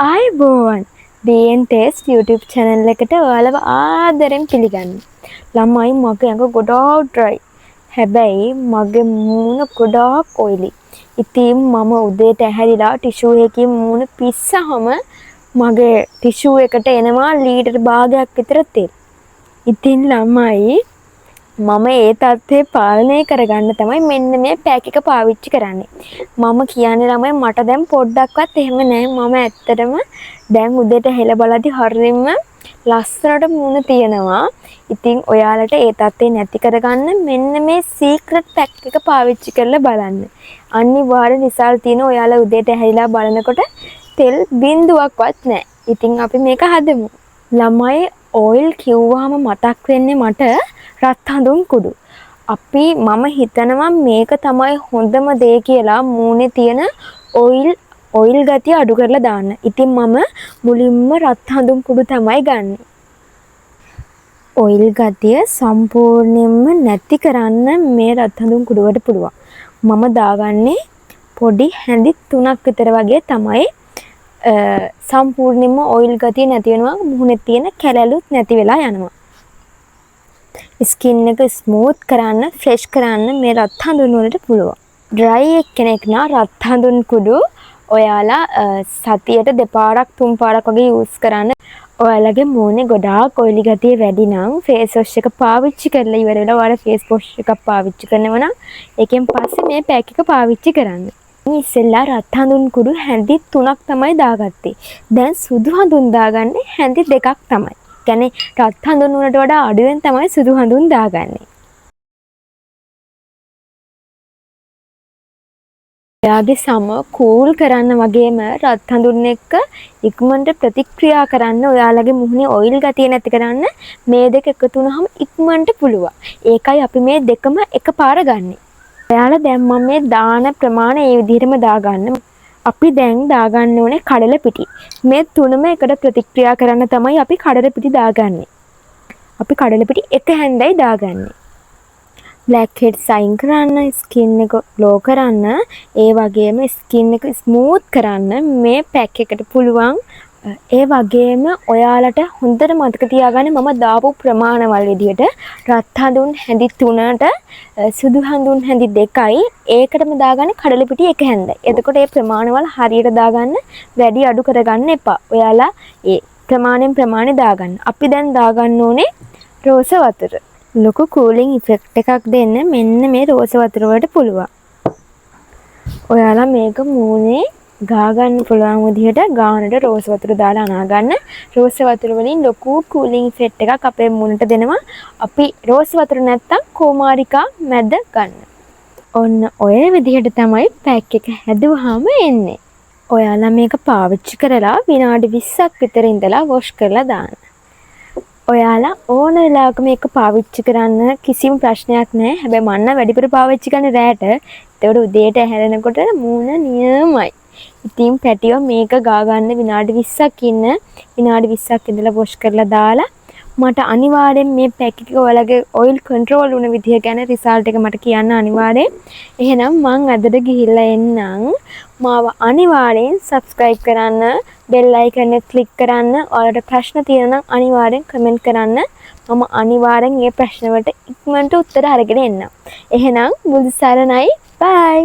ආයුබෝවන් BNTest YouTube channel එකට ඔයාලව ආදරෙන් පිළිගන්නවා. ළමයි මගේ ඇඟ ගොඩාක් dry. හැබැයි මගේ මූණ ගොඩාක් oily. ඉතින් මම උදේට ඇහැරිලා ටිෂු එකකින් මූණ පිස්සහම මගේ ටිෂු එකට එනවා ලීටර් භාගයක් විතර තෙල්. ඉතින් ළමයි මම ඒ තත්ත්වය පාලනය කරගන්න තමයි මෙන්න මේ පැක් එක පාවිච්චි කරන්නේ. මම කියන්නේ ළමයි මට දැන් පොඩ්ඩක්වත් එහෙම නැහැ. මම ඇත්තටම දැන් උදේට හෙල බලද්දි හරියම ලස්සනට මූණ තියෙනවා. ඉතින් ඔයාලට ඒ තත්ත්වේ නැති කරගන්න මෙන්න මේ සීක්‍රට් පැක් එක පාවිච්චි කරලා බලන්න. අනිවාර්ය රිසල්ට් තියෙන ඔයාලා උදේට ඇහැරිලා බලනකොට තෙල් බිඳුවක්වත් නැහැ. ඉතින් අපි මේක හදමු. ළමයි ඔයිල් කිව්වහම මතක් වෙන්නේ මට රත් හඳුන් කුඩු. මම හිතනවා මේක තමයි හොඳම දේ කියලා මූණේ තියෙන ඔයිල් ගතිය අඩු කරලා දාන්න. ඉතින් මම මුලින්ම රත් හඳුන් කුඩු තමයි ගන්නෙ. ඔයිල් ගතිය සම්පූර්ණයෙන්ම නැති කරන්න මේ රත් හඳුන් කුඩුවට පුළුවන්. මම දාගන්නේ පොඩි හැඳි 3ක් විතර වගේ තමයි. සම්පූර්ණයෙන්ම ඔයිල් ගතිය නැති වෙනවා. මුහුණේ තියෙන කැලලුත් නැති වෙලා යනවා. ස්කින් එක ස්මූත් කරන්න, ෆ්‍රෙෂ් කරන්න මේ රත් හඳුන් වලට පුළුවන්. ඩ්‍රයි කෙනෙක් නම් රත් හඳුන් කුඩු ඔයාලා සතියට දෙපාරක් තුන් පාරක් වගේ යූස් කරන්න. ඔයාලගේ මූණේ ගොඩාක් ඔයිලි ගතිය වැඩි නම් ෆේස් වොෂ් එක පාවිච්චි කරලා ඉවර වෙලා ඔයාලා ෆේස් වොෂ් එකක් පාවිච්චි කරනවා නම් ඒකෙන් පස්සේ මේ පැක් එක පාවිච්චි කරන්න. ඉස්සෙල්ලා රත් හඳුන් කුඩු හැඳි 3ක් තමයි දාගත්තේ. දැන් සුදු හඳුන් දාගන්නේ හැඳි 2ක් තමයි. කියන්නේ රත් හඳුන් වලට වඩා අඩුවෙන් තමයි සුදු හඳුන් දාගන්නේ. එයාගේ සම කූල් කරන්න වගේම රත් හඳුන් එක්ක ඉක්මනට ප්‍රතික්‍රියා කරන්න ඔයාලගේ මුහුණේ ඔයිල් ගතිය නැති කරන්න මේ දෙක එකතු වුනහම ඉක්මනට පුළුවන්. ඒකයි අපි මේ දෙකම එකපාර ගන්නෙ. ඔයාලා දැන් මම මේ දාන ප්‍රමාණය ඒ විදිහටම දාගන්න. අපි දැන් දාගන්න ඕනේ කඩල පිටි. මේ තුනම එකට ප්‍රතික්‍රියා කරන්න තමයි අපි කඩල පිටි දාගන්නේ. අපි කඩල පිටි එක හැන්දයි දාගන්නේ. බ්ලැක් හෙඩ්ස් අයින් කරන්න, ස්කින් එක ග්ලෝ කරන්න, ඒ වගේම ස්කින් එක ස්මූත් කරන්න මේ පැක් එකට පුළුවන්. ඒ වගේම ඔයාලට හොඳට මතක තියාගන්න මම දාපු ප්‍රමාණවල විදිහට රත් හඳුන් හැඳි 3ට සුදු හඳුන් හැඳි 2යි ඒකටම දාගන්නේ කඩල පිටි එක හැන්දයි. එතකොට මේ ප්‍රමාණවල හරියට දාගන්න වැඩි අඩු කරගන්න එපා. ඔයාලා ඒ ප්‍රමාණය දාගන්න. අපි දැන් දාගන්න ඕනේ රෝස වතුර. ලොකු කූලින් ඉෆෙක්ට් එකක් දෙන්න මෙන්න මේ රෝස වතුර වලට පුළුවන්. ඔයාලා මේක මූණේ ගා ගන්න පුළුවන් විදිහට ගානට රෝස් වතුර දාලා අනා ගන්න. රෝස් වතුර වලින් ලොකු කූලින් ඉෆෙක්ට් එකක් අපේ මූණට දෙනවා. අපි රෝස් වතුර නැත්තම් කෝමාරිකා මැද ගන්න. ඔන්න ඔය විදිහට තමයි පැක් එක හැදුවාම එන්නේ. ඔයාලා මේක පාවිච්චි කරලා විනාඩි 20ක් විතර ඉඳලා වොෂ් කරලා දාන්න. ඔයාලා ඕන වෙලාවක මේක පාවිච්චි කරන්න කිසිම ප්‍රශ්නයක් නැහැ. හැබැයි මම නම් වැඩිපුර පාවිච්චි කරන්නේ රැට. ඒකට උදේට හැරෙනකොට මූණ නියමයි. ඉතින් පැටියෝ මේක ගා ගන්න විනාඩි 20ක් ඉන්න. විනාඩි 20ක් ඉඳලා වොෂ් කරලා දාලා මට අනිවාර්යෙන් මේ පැක් එක ඔයාලගේ ඔයිල් කන්ට්‍රෝල් වුණ විදිහ ගැන රිසල්ට් එක මට කියන්න අනිවාර්යෙන්. එහෙනම් මං අදට ගිහිල්ලා එන්නම්. මාව අනිවාර්යෙන් subscribe කරන්න, bell icon එක click කරන්න. ඔයාලට ප්‍රශ්න තියෙනවා නම් අනිවාර්යෙන් comment කරන්න. මම අනිවාර්යෙන් මේ ප්‍රශ්න වලට ඉක්මනට උත්තර අරගෙන එන්නම්. එහෙනම් මුල් සරණයි. bye.